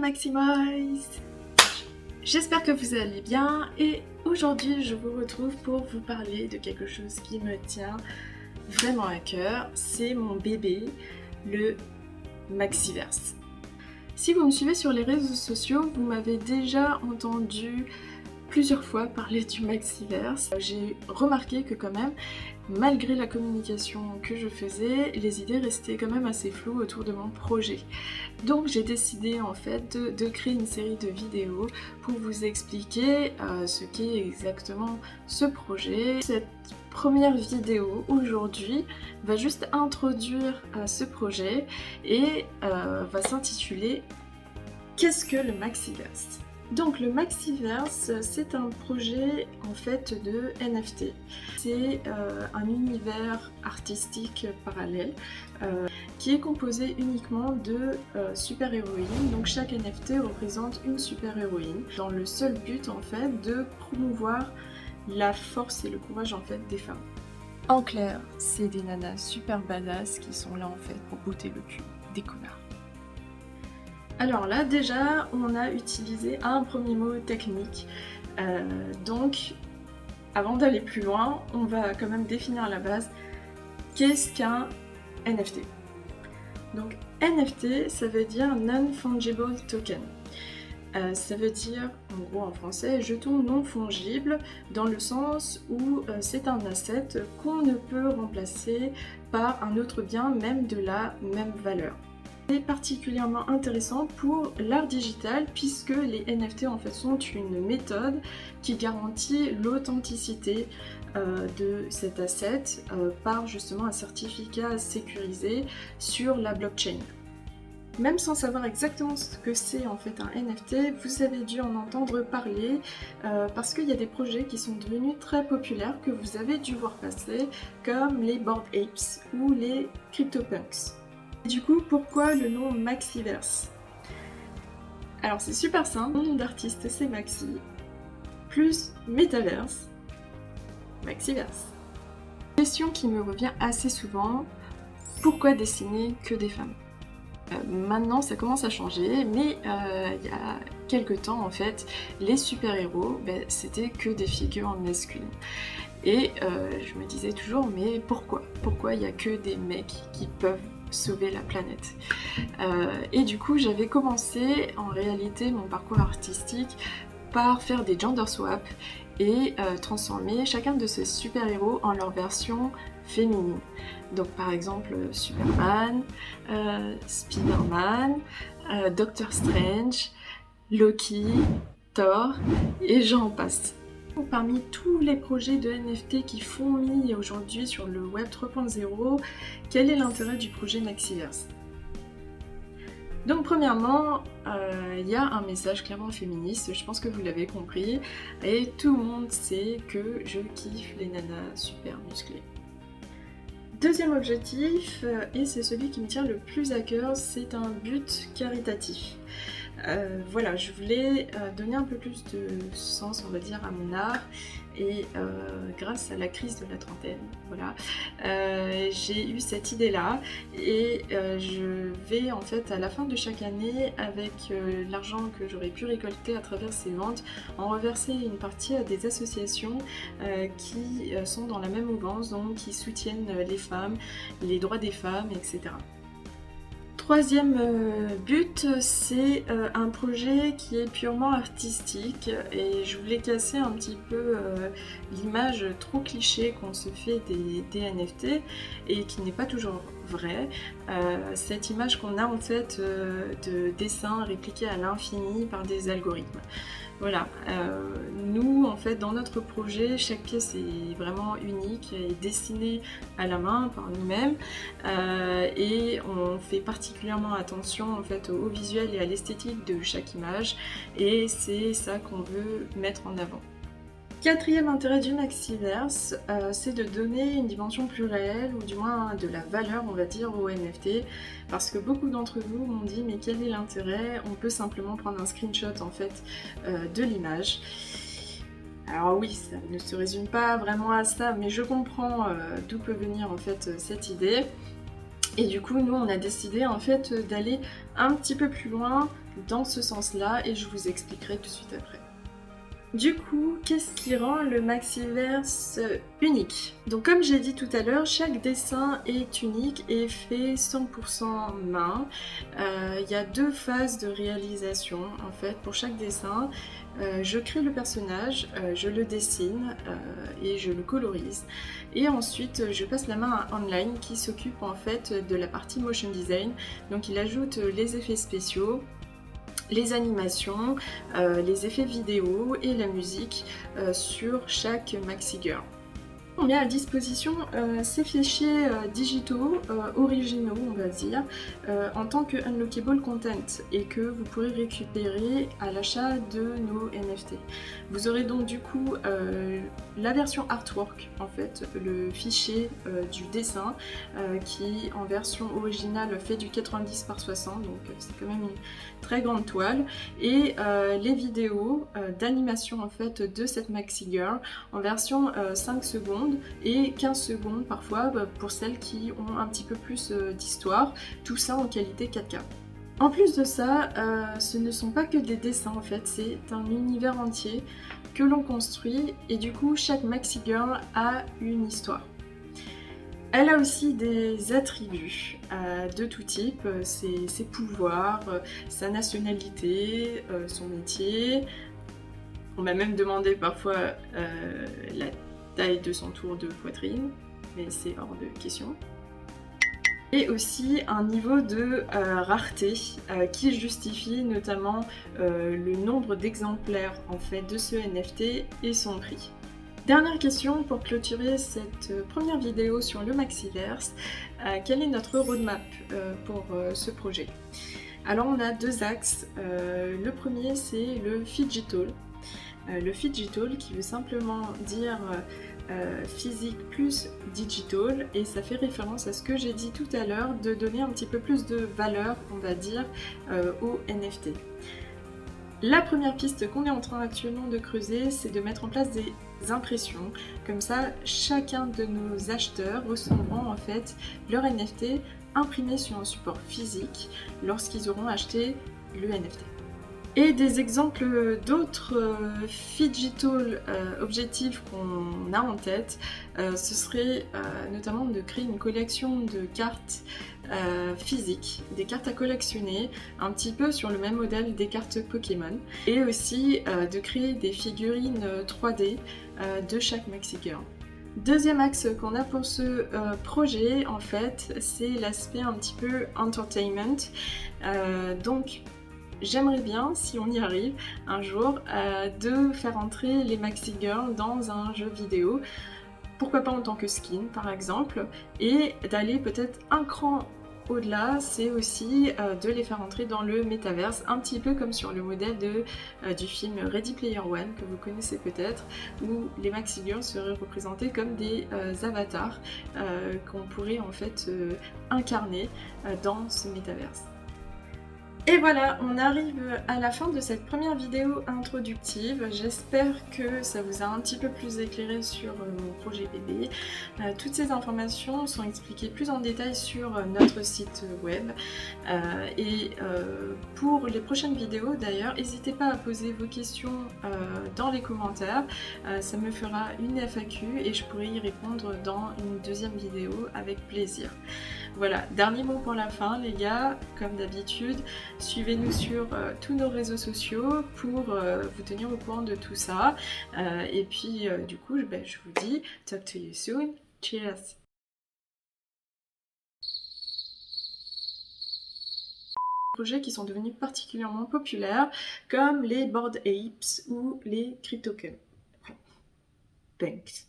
Maximoys! J'espère que vous allez bien et aujourd'hui je vous retrouve pour vous parler de quelque chose qui me tient vraiment à cœur, c'est mon bébé, le Maxiverse. Si vous me suivez sur les réseaux sociaux, vous m'avez déjà entendu plusieurs fois parler du Maxiverse. J'ai remarqué que quand même, malgré la communication que je faisais, les idées restaient quand même assez floues autour de mon projet. Donc j'ai décidé en fait de créer une série de vidéos pour vous expliquer ce qu'est exactement ce projet. Cette première vidéo aujourd'hui va juste introduire ce projet et va s'intituler « Qu'est-ce que le Maxiverse ?» Donc le Maxiverse, c'est un projet en fait de NFT. C'est un univers artistique parallèle qui est composé uniquement de super-héroïnes. Donc chaque NFT représente une super-héroïne dans le seul but en fait de promouvoir la force et le courage en fait des femmes. En clair, c'est des nanas super badass qui sont là en fait pour botter le cul des connards. Alors là déjà on a utilisé un premier mot technique, donc avant d'aller plus loin on va quand même définir à la base qu'est-ce qu'un NFT. Donc NFT ça veut dire non-fungible token, ça veut dire en gros en français jeton non fongible dans le sens où c'est un asset qu'on ne peut remplacer par un autre bien même de la même valeur. C'est particulièrement intéressant pour l'art digital puisque les NFT en fait sont une méthode qui garantit l'authenticité de cet asset par justement un certificat sécurisé sur la blockchain. Même sans savoir exactement ce que c'est en fait un NFT, vous avez dû en entendre parler parce qu'il y a des projets qui sont devenus très populaires que vous avez dû voir passer comme les Bored Apes ou les CryptoPunks. Du coup, pourquoi le nom Maxiverse? Alors c'est super simple, mon nom d'artiste c'est Maxi, plus Metaverse, Maxiverse. Question qui me revient assez souvent, pourquoi dessiner que des femmes? Maintenant ça commence à changer, mais il y a quelques temps en fait, les super-héros, c'était que des figures masculines. Et je me disais toujours, mais pourquoi? Pourquoi il n'y a que des mecs qui peuvent sauver la planète? Et du coup j'avais commencé en réalité mon parcours artistique par faire des gender swaps et transformer chacun de ces super-héros en leur version féminine. Donc par exemple Superman, Spider-Man, Doctor Strange, Loki, Thor et j'en passe. Parmi tous les projets de NFT qui fourmillent aujourd'hui sur le Web 3.0, quel est l'intérêt du projet Maxiverse? Donc premièrement, il y a un message clairement féministe, je pense que vous l'avez compris, et tout le monde sait que je kiffe les nanas super musclées. Deuxième objectif, et c'est celui qui me tient le plus à cœur, c'est un but caritatif. Voilà, je voulais donner un peu plus de sens, on va dire, à mon art et grâce à la crise de la trentaine, voilà, j'ai eu cette idée-là et je vais en fait à la fin de chaque année, avec l'argent que j'aurais pu récolter à travers ces ventes, en reverser une partie à des associations qui sont dans la même mouvance, donc qui soutiennent les femmes, les droits des femmes, etc. Troisième but, c'est un projet qui est purement artistique et je voulais casser un petit peu l'image trop cliché qu'on se fait des NFT et qui n'est pas toujours vraie. Cette image qu'on a en fait de dessins répliqués à l'infini par des algorithmes. Voilà, nous en fait dans notre projet, chaque pièce est vraiment unique et dessinée à la main par nous-mêmes et on fait particulièrement attention en fait au visuel et à l'esthétique de chaque image et c'est ça qu'on veut mettre en avant. Quatrième intérêt du Maxiverse, c'est de donner une dimension plus réelle, ou du moins de la valeur, on va dire, aux NFT, parce que beaucoup d'entre vous m'ont dit mais quel est l'intérêt? On peut simplement prendre un screenshot en fait de l'image. Alors oui, ça ne se résume pas vraiment à ça, mais je comprends d'où peut venir en fait cette idée. Et du coup, nous, on a décidé en fait d'aller un petit peu plus loin dans ce sens-là et je vous expliquerai tout de suite après. Du coup, qu'est-ce qui rend le Maxiverse unique? Donc comme j'ai dit tout à l'heure, chaque dessin est unique et fait 100% main. Il y a 2 phases de réalisation en fait pour chaque dessin. Je crée le personnage, je le dessine et je le colorise. Et ensuite, je passe la main à Online qui s'occupe en fait de la partie motion design. Donc il ajoute les effets spéciaux, les animations, les effets vidéo et la musique sur chaque Maxi Girl. On met à disposition ces fichiers digitaux originaux, on va dire, en tant que unlockable content et que vous pourrez récupérer à l'achat de nos NFT. Vous aurez donc du coup la version artwork, en fait, le fichier du dessin qui en version originale fait du 90 par 60, donc c'est quand même une très grande toile, et les vidéos d'animation en fait de cette Maxi Girl en version 5 secondes et 15 secondes parfois pour celles qui ont un petit peu plus d'histoire, tout ça en qualité 4K. En plus de ça, ce ne sont pas que des dessins en fait, c'est un univers entier que l'on construit et du coup chaque Maxi Girl a une histoire. Elle a aussi des attributs de tout type, ses pouvoirs, sa nationalité, son métier. On m'a même demandé parfois la taille de son tour de poitrine, mais c'est hors de question. Et aussi un niveau de rareté qui justifie notamment le nombre d'exemplaires en fait de ce NFT et son prix. Dernière question pour clôturer cette première vidéo sur le Maxiverse, quel est notre roadmap pour ce projet? Alors on a 2 axes, le premier c'est le Phygital. Le Phygital qui veut simplement dire physique plus digital et ça fait référence à ce que j'ai dit tout à l'heure de donner un petit peu plus de valeur, on va dire, aux NFT. La première piste qu'on est en train actuellement de creuser, c'est de mettre en place des impressions. Comme ça, chacun de nos acheteurs recevront en fait leur NFT imprimé sur un support physique lorsqu'ils auront acheté le NFT. Et des exemples d'autres Phygital objectifs qu'on a en tête, ce serait notamment de créer une collection de cartes physiques, des cartes à collectionner, un petit peu sur le même modèle des cartes Pokémon, et aussi de créer des figurines 3D de chaque Maxi Girl. Deuxième axe qu'on a pour ce projet, en fait, c'est l'aspect un petit peu entertainment. Donc, j'aimerais bien, si on y arrive un jour, de faire entrer les Maxi Girls dans un jeu vidéo, pourquoi pas en tant que skin par exemple, et d'aller peut-être un cran au-delà, c'est aussi de les faire entrer dans le métaverse, un petit peu comme sur le modèle du film Ready Player One, que vous connaissez peut-être, où les Maxi Girls seraient représentés comme des avatars qu'on pourrait en fait incarner dans ce métaverse. Et voilà, on arrive à la fin de cette première vidéo introductive. J'espère que ça vous a un petit peu plus éclairé sur mon projet bébé. Toutes ces informations sont expliquées plus en détail sur notre site web. Pour les prochaines vidéos d'ailleurs, n'hésitez pas à poser vos questions dans les commentaires. Ça me fera une FAQ et je pourrai y répondre dans une deuxième vidéo avec plaisir. Voilà, dernier mot pour la fin les gars, comme d'habitude, suivez-nous sur tous nos réseaux sociaux pour vous tenir au courant de tout ça. Et puis du coup, je vous dis, talk to you soon, cheers! Projets qui sont devenus particulièrement populaires, comme les Bored Apes ou les CryptoCunks. Thanks.